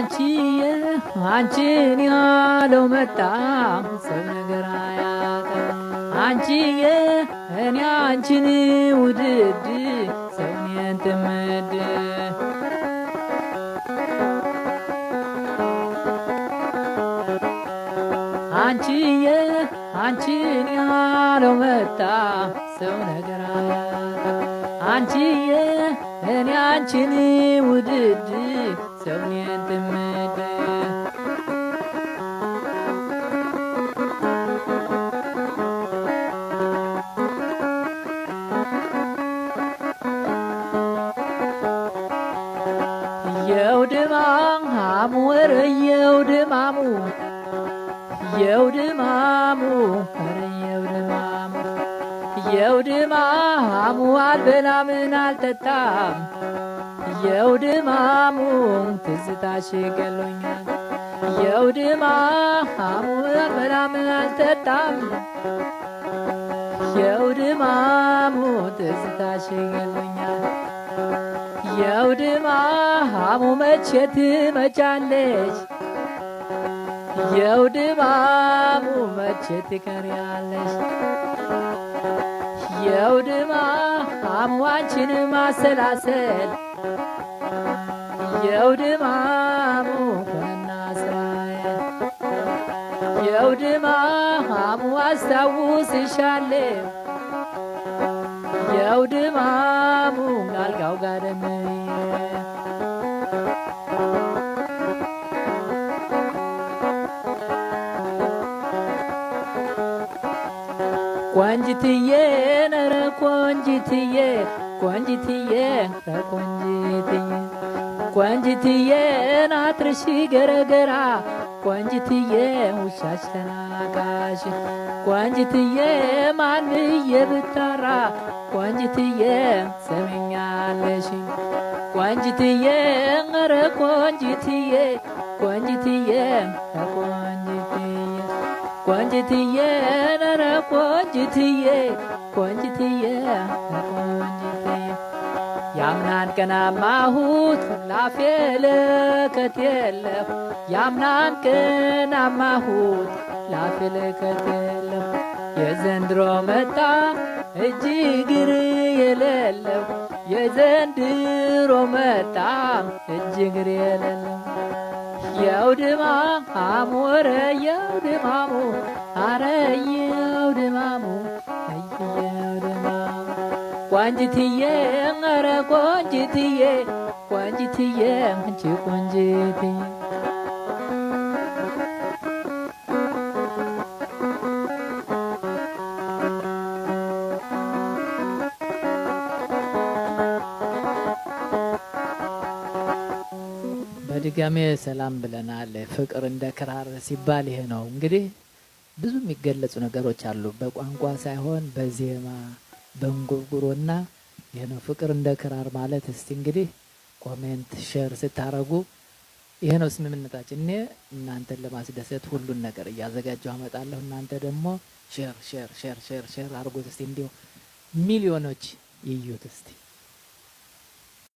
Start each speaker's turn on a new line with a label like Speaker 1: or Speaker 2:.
Speaker 1: አንቺዬ አንቺን ያለው መጣ ሰው ነገር አያጣ አንቺዬ እኔ አንቺን ውድድ ሰውኔን ትመድ አንቺዬ አንቺን ያለው መጣ ሰው ነገር አያጣ አንቺዬ እኔ አንቺን ውድድ ሰውኔን ትመድ የውድማሙ ወረ የውድማሙ የውድማሙ ወረ የውድማሙ የውድማሙ አልበላምን አልጠጣም የውድማሙ ትዝታሽ ገሎኛል የውድማሙ አልበላምን አልጠጣም የውድማሙ ትዝታሽ ገሎኛል የውድማሙ መቼ ትመጫለሽ የውድማሙ መቼ ትቀሪያለሽ የውድማሙ አንቺን ማሰላሰል የውድማሙ ሆነና ስራዬ የውድማሙ አስታውስሻለሁ የውድማሙ አልጋው ጋደም ቆንጅትዬ ነረ ቆንጅትዬ ቆንጅትዬ ቆንጅትዬ ቆንጅትዬ ናትርሺ ገረገራ ቆንጅትዬ ውሻሽ ተናቃሽ ቆንጅትዬ ማንዬ ብታራ ቆንጅትዬ ሰሚኛለሽ ቆንጅትዬ ኧረ ቆንጅትዬ ቆንጅትዬ ቆንጅትዬ ቆንጅትዬ ኧረ ቆንጅትዬ ቆንጅትዬ ቆንጅትዬ ያምናን ቀናማሁት ላፌ ለከት የለሁ ያምናን ቀናማሁት ላፌ ለከት የለሁ የዘንድሮ መጣ እጅግር የሌለው የዘንድሮ መጣ እጅግር የሌለው የውድማሙ ወረ የውድማሙ አረ የውድማሙ የውድማሙ ቆንጅትዬ ኧረ ቆንጅትዬ ቆንጅትዬ አንቺ ቆንጅትዬ በድጋሜ ሰላም ብለናል። ፍቅር እንደ ክራር ሲባል ይሄ ነው እንግዲህ። ብዙ የሚገለጹ ነገሮች አሉ በቋንቋ ሳይሆን በዜማ በእንጉርጉሮና ይሄ ነው ፍቅር እንደ ክራር ማለት። እስቲ እንግዲህ ኮሜንት ሼር ስታረጉ ይሄ ነው ስምምነታችን። እኔ እናንተን ለማስደሰት ሁሉን ነገር እያዘጋጀሁ አመጣለሁ። እናንተ ደግሞ ሼር ሼር ሼር ሼር ሼር አድርጉት እስቲ እንዲሁ ሚሊዮኖች ይዩት እስቲ።